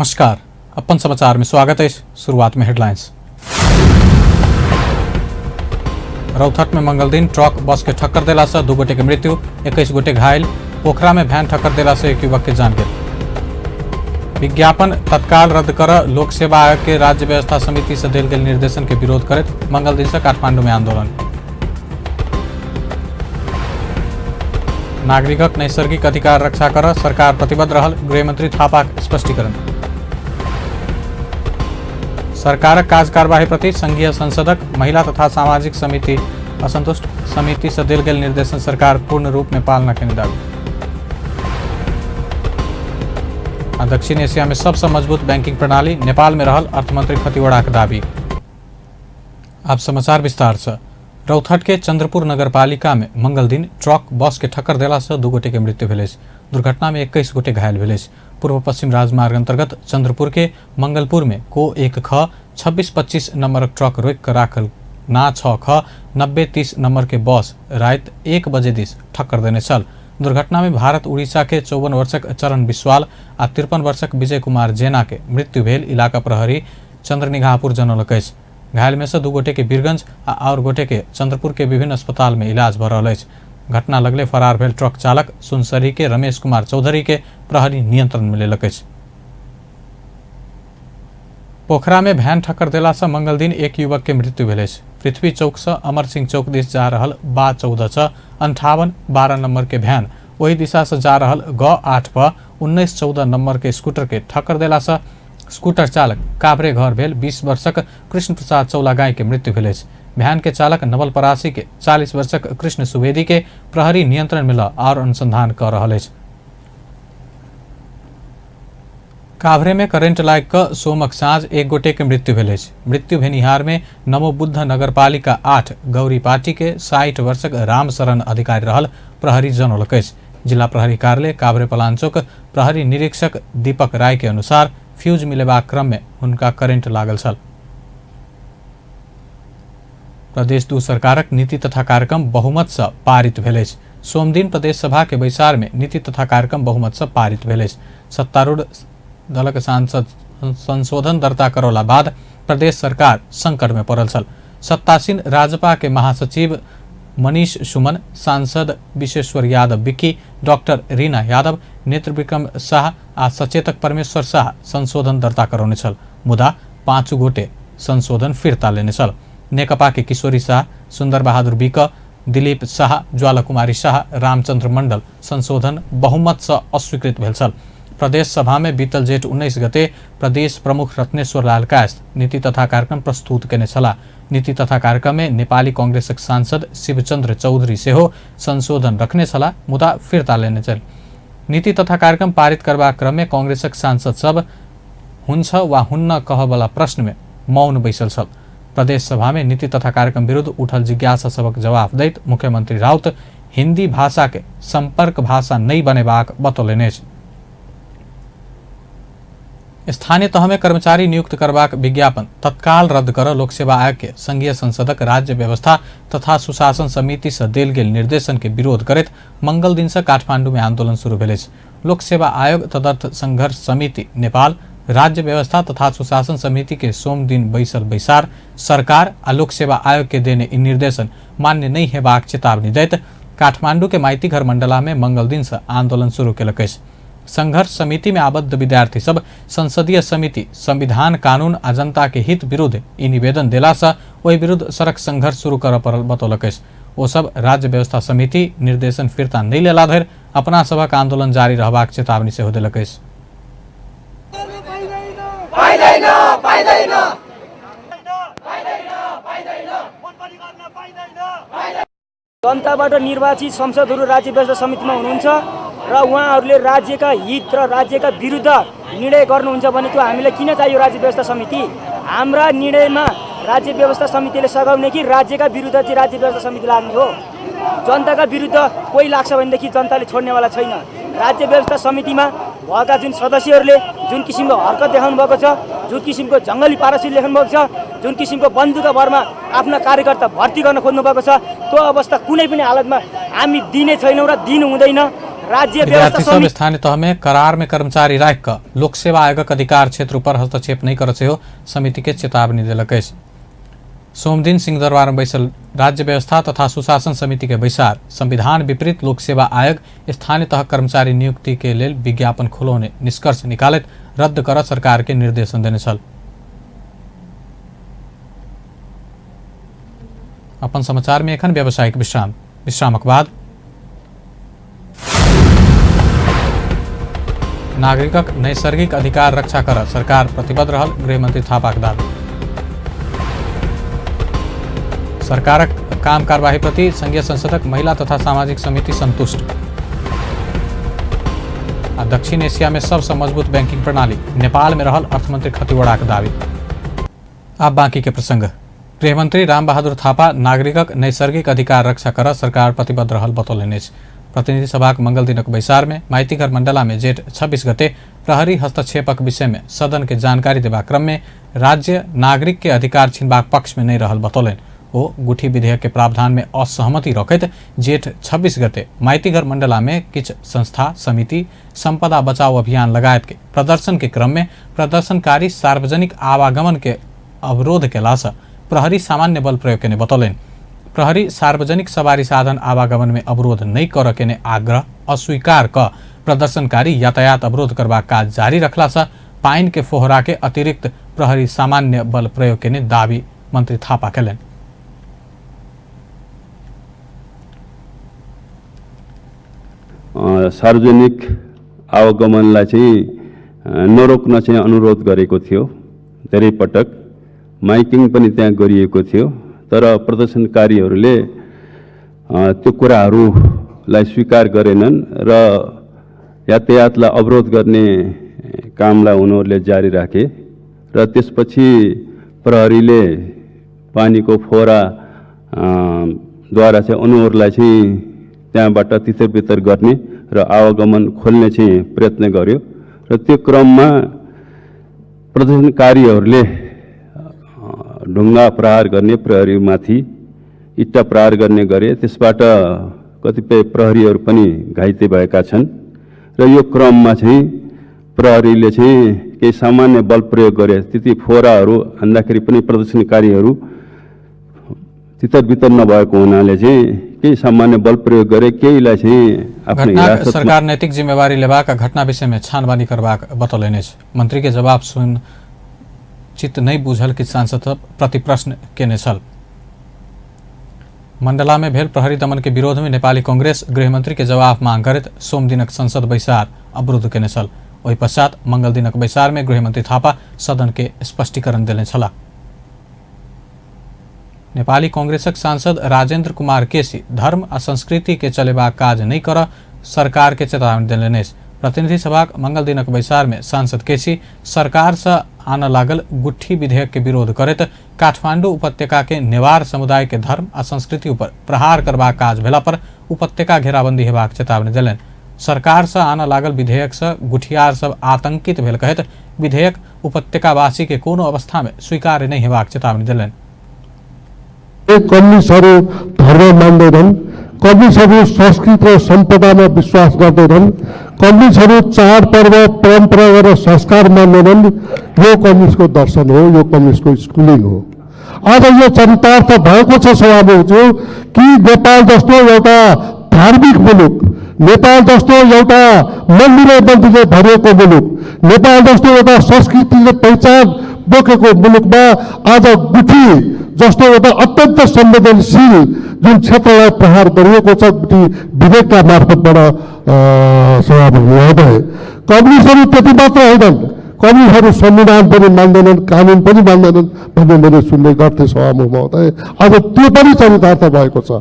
नमस्कार, अपन समाचार में स्वागत है। शुरुआत में हेडलाइंस। रौथट में मंगल दिन ट्रक बस के ठक्कर देला से 2 गोटे के मृत्यु, 21 गोटे घायल। पोखरा में भैन ठक्कर देला से 1 युवक के जान गेल। विज्ञापन तत्काल रद्द कर लोक सेवा आयोग के राज्य व्यवस्था समिति से देल गेल निर्देशन के विरोध करत मंगल दिन से काठमांडू में आंदोलन। नागरिकक नैसर्गिक अधिकार रक्षा कर सरकार प्रतिबद्ध रहल, गृहमंत्री थापा स्पष्टीकरण। सरकारक काज कार्यवाही प्रति संघीय संसदक महिला तथा सामाजिक समिति असंतुष्ट, समिति से देल गेल निर्देशन सरकार पूर्ण रूप में पालना के दावी। दक्षिण एशिया में सबसे मजबूत बैंकिंग प्रणाली नेपाल में रहल, अर्थमंत्री खतिवड़ा के दावी। अब समाचार विस्तार से। रौथट के चंद्रपुर नगरपालिका में मंगल दिन ट्रक बस के ठक्कर देला से 2 गोटे के मृत्यु भेल। दुर्घटना में 21 गोटे घायल भेल। पूर्व पश्चिम राजमार्ग अंतर्गत चंद्रपुर के मंगलपुर में को 1 ख 2625 नंबर ट्रक रोक कर राखल ना 6 ख 9030 नंबर के बस रात 1 बजे दिस ठक्कर देने चल। दुर्घटना में भारत उड़ीसा के 54 वर्षक चरण विश्वाल आ 53 वर्षक विजय कुमार जेना के मृत्यु भेल। इलाका प्रहरी चंद्रनिगाहपुर जनौलक। घायल में से 2 गोटे के बीरगंज और गोटे के चंद्रपुर के विभिन्न अस्पताल में इलाज भ रहा है। घटना लगले फरार भेल ट्रक चालक सुनसरी के रमेश कुमार चौधरी के प्रहरी नियंत्रण में लेलक। पोखरा में भैन ठक्कर देला से मंगल दिन 1 युवक के मृत्यु भेल। पृथ्वी चौक से अमर सिंह चौक दिस जा रहल बा 14 58 12 नंबर के भैन वही दिशा से जा रहल ग 8 पर 19 14 नंबर के स्कूटर के ठक्कर देला से स्कूटर चालक काभरे घर भेल 20 वर्षक कृष्ण प्रसाद चौलागाई के मृत्यु भेल। भैन के चालक नवलपरासी के 40 वर्षक कृष्ण सुवेदी के प्रहरी नियंत्रण में और अनुसंधान कर रहा है। काभरे में करेंट लाग कर सोमक साँझ 1 गोटे के मृत्यु भेल। मृत्यु भेनिहार में नमो बुद्ध नगरपालिका 8 गौरी पाटी के 60 वर्षक रामशरण अधिकारी रहल, प्रहरी जनौलक। जिला प्रहरी कार्यालय काभरे पलांचोक प्रहरी निरीक्षक दीपक राय के अनुसार फ्यूज मिलेबाक क्रम में उनका करेंट लागल छल। प्रदेश 2 सरकारक नीति तथा कार्यक्रम बहुमत से पारित भेल। सोम दिन प्रदेश सभा के बैसार में नीति तथा कार्यक्रम बहुमत से पारित भेल। सत्तारूढ़ दलक सांसद संशोधन दर्ता करौला बाद प्रदेश सरकार संकट में पड़ल छल। सत्तासीन राजपा के महासचिव मनीष सुमन, सांसद विशेश्वर यादव विक्की, डॉक्टर रीना यादव, नेत्र विक्रम शाह आ सचेतक परमेश्वर शाह संशोधन दर्ता करौने छल। मुदा 5 गोटे संशोधन फिरता लेने छल। नेकपा के किशोरी शाह, सुंदर बहादुर बिक, दिलीप शाह, ज्वाला कुमारी शाह, रामचंद्र मंडल संशोधन बहुमत से अस्वीकृत भेल छल। प्रदेश सभा में बीतल जेठ 19 गते प्रदेश प्रमुख रत्नेश्वर लाल कायस्थ नीति तथा कार्यक्रम प्रस्तुत केने छला। नीति तथा कार्यक्रम में नेपाली कांग्रेसक सांसद शिवचंद्र चौधरी से हो संशोधन रखने छला, मुदा फिरता लेने चल। नीति तथा कार्यक्रम पारित करबा क्रम में कांग्रेसक सांसद सब हुन्छ वा हुन्न कहवाला प्रश्न में मौन बैसल छल। प्रदेश सभा में नीति तथा कार्यक्रम विरुद्ध उठल जिज्ञासा सबक जवाब दैत मुख्यमंत्री राउत हिंदी भाषा के संपर्क भाषा नहीं बनेबाक बतौलनि। स्थानीय तह में कर्मचारी नियुक्त करबाक विज्ञापन तत्काल रद्द कर लोक सेवा आयोग के संघीय संसदक राज्य व्यवस्था तथा सुशासन समिति से देल गेल निर्देशन के विरोध करत मंगल दिन से काठमांडू में आंदोलन शुरू भेल। लोक सेवा आयोग तदर्थ संघर्ष समिति नेपाल राज्य व्यवस्था तथा सुशासन समिति के सोम दिन बैसल बैसार सरकार आ लोक सेवा आयोग के देने इन निर्देशन मान्य नहीं हेबाक चेतावनी दैत काठमांडू के माइती घर मंडला में मंगल दिन से आंदोलन शुरू केलक। संघर्ष समिति में आबद्ध विद्यार्थी सब संसदीय समिति संविधान कानून आ जनता के हित विरुद्ध ई निवेदन देला से वही विरुद्ध सड़क संघर्ष शुरू कर पड़ल बतौलक। वो सब राज्य व्यवस्था समिति निर्देशन फिरता नहीं लेला धरि अपना सभक आंदोलन जारी रहबाक चेतावनी से देलक। जनताबाट निर्वाचित संसदहरू राज्य व्यवस्था समितिमा हुनुहुन्छ र उहाँहरूले राज्यका हित र राज्यका विरुद्ध निर्णय गर्नुहुन्छ भने त्यो हामीलाई किन चाहियो राज्य व्यवस्था समिति? हाम्रा निर्णयमा राज्य व्यवस्था समितिले सघाउने कि राज्यका विरुद्ध चाहिँ राज्य व्यवस्था समिति लाग्ने हो? जनताका विरुद्ध कोही लाग्छ भनेदेखि जनताले छोड्नेवाला छैन। राज्य व्यवस्था समितिमा भएका जुन सदस्यहरूले जुन किसिमको हरकत देखाउनु भएको छ, जुन किसिमको जङ्गली पारसी लेख्नु भएको छ, जुन किसिमको बन्दुकका भरमा आफ्ना कार्यकर्ता भर्ती गर्न खोज्नु भएको छ, त्यो अवस्था कुनै पनि हालतमा हामी दिने छैनौँ र दिनु हुँदैन। राज्य विद्यार्थी व्यवस्था सब समिति स्थानीय तह में करार में कर्मचारी राख कर लोक सेवा आयोगक अधिकार क्षेत्र पर हस्तक्षेप नहीं कर सेहो समिति के चेतावनी दिलक अछि। सोमदिन सिंहदरबार में बैसल राज्य व्यवस्था तथा सुशासन समिति के बैसार संविधान विपरीत लोक सेवा आयोग स्थानीय तह कर्मचारी नियुक्ति के लेल विज्ञापन खुलौने निष्कर्ष निकालैत रद्द कर सरकार के निर्देशन देने छल। अपन समाचार में एखन व्यावसायिक विश्रामक बाद नागरिकक नैसर्गिक अधिकार रक्षा कर सरकार प्रतिबद्ध रहल गृहमंत्री थापाक दावी। सरकारक काम कार्यवाही प्रति संघीय संसदक महिला तथा सामाजिक समिति संतुष्ट। दक्षिण एशिया में सबसे मजबूत बैंकिंग प्रणाली नेपाल में रहल अर्थमंत्री खतिवड़ाक दावी। अब बाकी के प्रसंग। गृहमंत्री रामबहादुर थापा नागरिकक नैसर्गिक अधिकार रक्षा कर सरकार प्रतिबद्ध रहल बतौलनि अछि। प्रतिनिधि सभाक मंगल दिनक बैसार में माइतीघर मंडला में जेठ 26 गते प्रहरी हस्तक्षेपक विषय में सदन के जानकारी देबा क्रम में राज्य नागरिक के अधिकार छीनबाक पक्ष में नहीं रहल बतौलनि। ओ गुठी विधेयक के प्रावधान में असहमति रखैत जेठ 26 गते माइतीघर मंडला में किछ संस्था समिति संपदा बचाओ अभियान लगायत के प्रदर्शन के क्रम में प्रदर्शनकारी सार्वजनिक आवागमन के अवरोध केला से प्रहरी सामान्य बल प्रयोग केने बतौलनि। प्रहरी सार्वजनिक सवारी साधन आवागमन में अवरोध नहीं कर केने आग्रह अस्वीकार क प्रदर्शनकारी यातायात अवरोध करबाक काज जारी रखला से पाइन के फोहरा के अतिरिक्त प्रहरी सामान्य बल प्रयोग केने दावी मंत्री थापा केलनि। सार्वजनिक आवागमनलाई चाहिँ नरोक्न चाहिँ अनुरोध गरेको थियो। धेरै पटक माइकिङ पनि त्यहाँ गरिएको थियो, तर प्रदर्शनकारीहरूले त्यो कुराहरूलाई स्वीकार गरेनन् र यातायातलाई अवरोध गर्ने कामलाई उनीहरूले जारी राखे र त्यसपछि प्रहरीले पानीको फोहरा द्वारा चाहिँ उनीहरूलाई चाहिँ त्यहाँबाट तितर गर्ने र आवागमन खोल्ने चाहिँ प्रयत्न गर्यो र त्यो क्रममा प्रदर्शनकारीहरूले ढुङ्गा प्रहार गर्ने, प्रहरीमाथि इट्टा प्रहार गर्ने गरे। त्यसबाट कतिपय प्रहरीहरू पनि घाइते भएका छन् र यो क्रममा चाहिँ प्रहरीले चाहिँ केही सामान्य बल प्रयोग गरे। त्यति फोहराहरू हान्दाखेरि पनि प्रदर्शनकारीहरू तितर नभएको हुनाले चाहिँ केही सामान्य बल प्रयोग गरे। केहीलाई चाहिँ आफ्नो सरकार नैतिक जिम्मेवारी लेबाक घटना विषय में छानबानी करबाक बतौलनि अछि। मंत्री के जवाब सुन चित्त नहीं बुझल कि सांसद प्रति प्रश्न केने छल। मंडला में भेल प्रहरी दमन के विरोध में नेपाली कांग्रेस गृहमंत्री के जवाब मांग करत सोम दिनक संसद बैसार अवरुद्ध केने छल। ओहि पश्चात मंगल दिनक बैसार में गृहमंत्री थापा सदन के स्पष्टीकरण देने छला। नेपाली कांग्रेसक सांसद राजेंद्र कुमार केसी धर्म आ संस्कृति के चलेबाक काज नहीं कर सरकार के चेतावनी देलनि। प्रतिनिधि सभा मंगल दिनक बैसार में सांसद केसी सरकार से आन लागल गुठी विधेयक के विरोध करत काठमांडू उपत्यका के नेवार समुदाय के धर्म आ संस्कृति पर प्रहार करबाक काज भेला पर उपत्यका घेराबंदी हेबाक चेतावनी देलनि। सरकार से आन लागल विधेयक से गुठियार सब आतंकित भेल कहत विधेयक उपत्यकावासी के कोनो अवस्था में स्वीकार्य नहीं हेबाक चेतावनी देलनि। कम्युनिस्टहरू धर्म मान्दैनन्, कम्युनिस्टहरू संस्कृति र सम्पदामा विश्वास गर्दैनन्, कम्युनिस्टहरू चाडपर्व परम्परा र संस्कार मान्दैनन्। यो कम्युनिस्टको दर्शन हो, यो कम्युनिस्टको स्कुलिङ हो। आज यो चरितार्थ भएको छ सभामुखज्यू कि नेपाल जस्तो एउटा धार्मिक मुलुक, नेपाल जस्तो एउटा मन्दिरले भरिएको मुलुक, नेपाल जस्तो एउटा संस्कृतिले पहिचान बोकेको मुलुकमा आज गुठी जस्तो एउटा अत्यन्त संवेदनशील जुन क्षेत्रलाई प्रहार गरिएको छ विधेयकका मार्फतबाट सभामुख महोदय। कम्युनिस्टहरू त्यति मात्र होइनन्, कम्युनिस्टहरू संविधान पनि मान्दैनन्, कानुन पनि मान्दैनन् भन्ने मैले सुन्ने गर्थेँ सभामुख महोदय। आज त्यो पनि चरितार्थ भएको छ।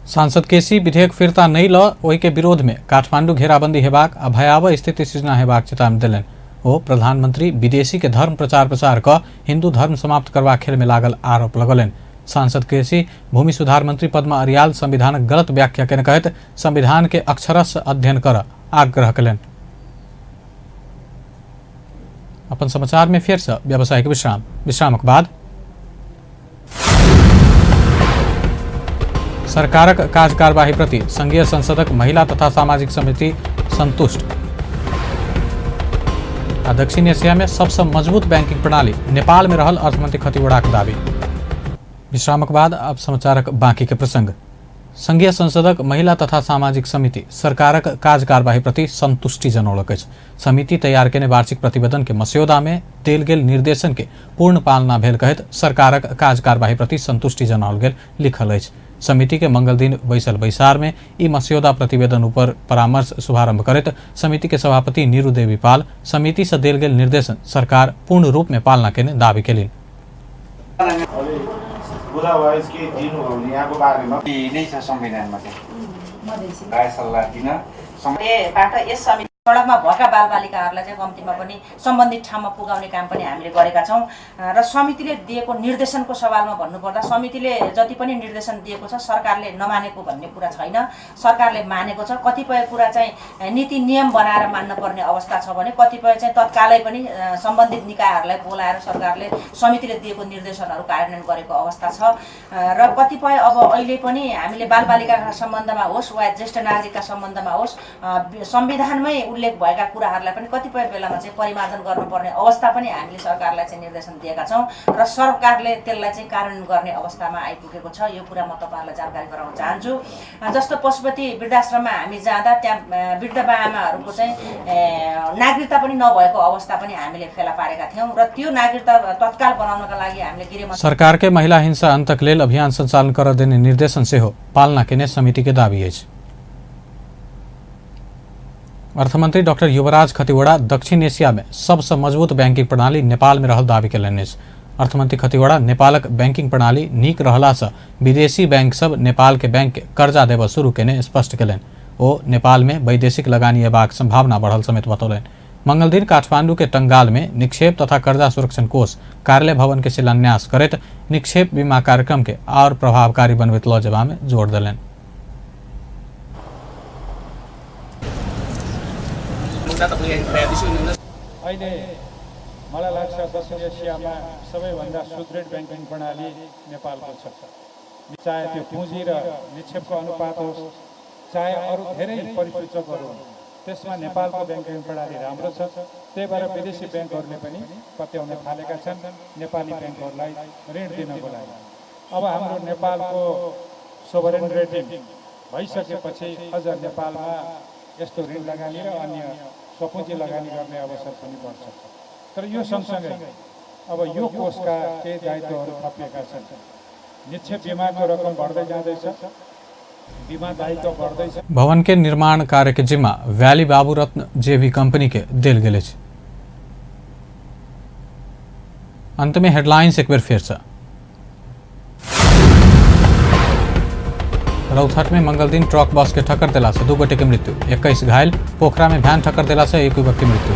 सांसद केसी विधेयक फिर्ता नहीं ल ओहि के विरोध में काठमांडू घेराबंदी हेबाक आ भयावह स्थिति सृजना हेबाक चेतावनी देलनि। ओ प्रधानमंत्री विदेशी के धर्म प्रचार क हिंदू धर्म समाप्त करवा खेल में लागल आरोप लगलनि। सांसद केसी भूमि सुधार मंत्री पद्मा अरियाल संविधानक गलत व्याख्या केने कहत संविधान के अक्षरश अध्ययन कर आग्रह कयलनि। अपन समाचार में फिर से व्यावसायिक विश्रामक बाद सरकारक काज कार्यवाही प्रति संघीय संसदक महिला तथा सामाजिक समिति संतुष्ट। दक्षिण एशिया में सबसे मजबूत बैंकिंग प्रणाली नेपाल में रहल अर्थमंत्री खतिवड़ाक दावी। विश्रामक बाद अब समाचारक बाँकी के प्रसंग। संघीय संसदक महिला तथा सामाजिक समिति सरकारक काज कार्यवाही प्रति संतुष्टि जनौलक अछि। समिति तैयार केने वार्षिक प्रतिवेदन के मस्यौदा में देल गेल निर्देशन के पूर्ण पालना भेल कहैत सरकारक काज कार्यवाही प्रति संतुष्टि जनाओल गेल लिखल अछि। समिति के मंगल दिन बैसल बैसार में ई मस्यौदा प्रतिवेदन ऊपर परामर्श शुभारंभ करैत समिति के सभापति नीरू देवी पाल समिति से देल गेल निर्देशन सरकार पूर्ण रूप में पालना केने दावी केलिन्। सडकमा भएका बालबालिकाहरूलाई चाहिँ कम्तीमा पनि सम्बन्धित ठाउँमा पुगाउने काम पनि हामीले गरेका छौँ र समितिले दिएको निर्देशनको सवालमा भन्नुपर्दा समितिले जति पनि निर्देशन दिएको छ सरकारले नमानेको भन्ने कुरा छैन। सरकारले मानेको छ। कतिपय कुरा चाहिँ नीति नियम बनाएर मान्न पर्ने अवस्था छ भने कतिपय चाहिँ तत्कालै पनि सम्बन्धित निकायहरूलाई बोलाएर सरकारले समितिले दिएको निर्देशनहरू कार्यान्वयन गरेको अवस्था छ र कतिपय अब अहिले पनि हामीले बालबालिकाका सम्बन्धमा होस् वा ज्येष्ठ नागरिकका सम्बन्धमा होस् संविधानमै उल्लेख भएका कुराहरूलाई पनि कतिपय बेलामा चाहिँ परिमार्जन गर्नुपर्ने अवस्था पनि हामीले सरकारलाई चाहिँ निर्देशन दिएका छौँ र सरकारले त्यसलाई चाहिँ कार्यान्वयन गर्ने अवस्थामा आइपुगेको छ। यो कुरा म तपाईँहरूलाई जानकारी गराउन चाहन्छु। जस्तो पशुपति वृद्धाश्रममा हामी जाँदा त्यहाँ वृद्ध बाआमाहरूको चाहिँ नागरिकता पनि नभएको अवस्था पनि हामीले फेला पारेका थियौँ र त्यो नागरिकता तत्काल बनाउनका लागि हामीले गृह सरकार के महिला हिंसा अंतक लेल अभियान संचालन कर देने निर्देशन से हो पालना केने समिति के दावी अछि। अर्थमंत्री डॉक्टर युवराज खतिवड़ा दक्षिण एशिया में सबसे मजबूत बैंकिंग प्रणाली नेपाल में रहल दावी केलनि अछि। अर्थमंत्री खतिवड़ा नेपालक बैंकिंग प्रणाली नीक रहला से विदेशी बैंक सब नेपाल के बैंक के कर्जा देब शुरू केने स्पष्ट केलनि। ओ नेपाल में वैदेशिक लगानी एबाक संभावना बढ़ल समेत बतौलनि। मंगल दिन काठमांडू के टंगाल में निक्षेप तथा कर्जा सुरक्षण कोष कार्यालय भवन के शिलान्यास करैत निक्षेप बीमा कार्यक्रम के और प्रभावकारी बनबैत लऽ जेबा में जोर देलनि। अहिले मलाई लाग्छ दक्षिण एसियामा सबैभन्दा सुदृढ ब्याङ्किङ प्रणाली नेपालको छ। चाहे त्यो पुँजी र निक्षेपको अनुपात होस् चाहे अरू धेरै परिसूचकहरू हुन् त्यसमा नेपालको ब्याङ्किङ प्रणाली राम्रो छ। त्यही भएर विदेशी ब्याङ्कहरूले पनि पत्याउन थालेका छन् नेपाली ब्याङ्कहरूलाई ऋण दिनको लागि। अब हाम्रो नेपालको सोभरेन रेटिङ भइसकेपछि अझ नेपालमा यस्तो ऋण लगानी र अन्य स्वपुँजी लगानी गर्ने अवसर पनि बढ्छ। तर यो सँगसँगै अब यो कोषका केही दायित्वहरू थपिएका छन्। निक्षेप बीमाको रकम बढ्दै जाँदैछ, बीमा दायित्व बढ्दैछ। भवन के निर्माण कार्य के जिम्मा वैली बाबूरत्न जेवी कंपनी के देल गेल अछि। अंत में हेडलाइंस एक बेर फेर से। रौथाट में मंगल दिन ट्रक बस के ठक्कर देला से 2 गोटे के मृत्यु, 21 घायल। पोखरा में भ्यान ठक्कर देला से 1 युवक की मृत्यु।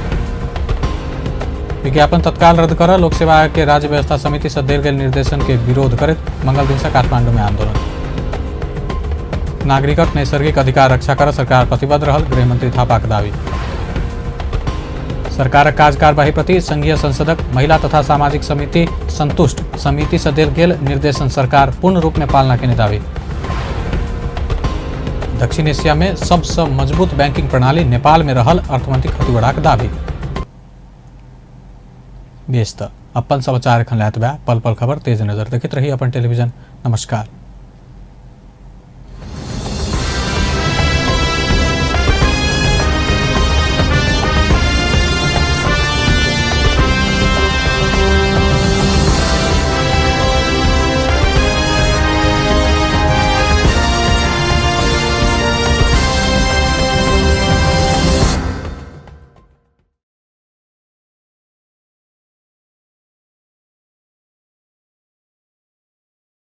विज्ञापन तत्काल रद्द कर लोक सेवा आयोग के राज्य व्यवस्था समिति से देल गेल निर्देशन के विरोध करत मंगल दिन से काठमांडू में आंदोलन। नागरिकक नैसर्गिक अधिकार रक्षा कर सरकार प्रतिबद्ध रहल, गृहमंत्री थापाक दावी। सरकारक काज कार्यवाही प्रति संघीय संसदक महिला तथा सामाजिक समिति संतुष्ट, समिति से देल गेल निर्देशन सरकार पूर्ण रूप में पालना केने दावी। दक्षिण एशिया में सबसे मजबूत बैंकिंग प्रणाली नेपाल में रहल, अर्थमंत्री खतिवड़ाक दावी। व्यस्त अपन समाचार खन लात बा पल पल खबर तेज नजर देखित रही अपन टेलीविजन। नमस्कार।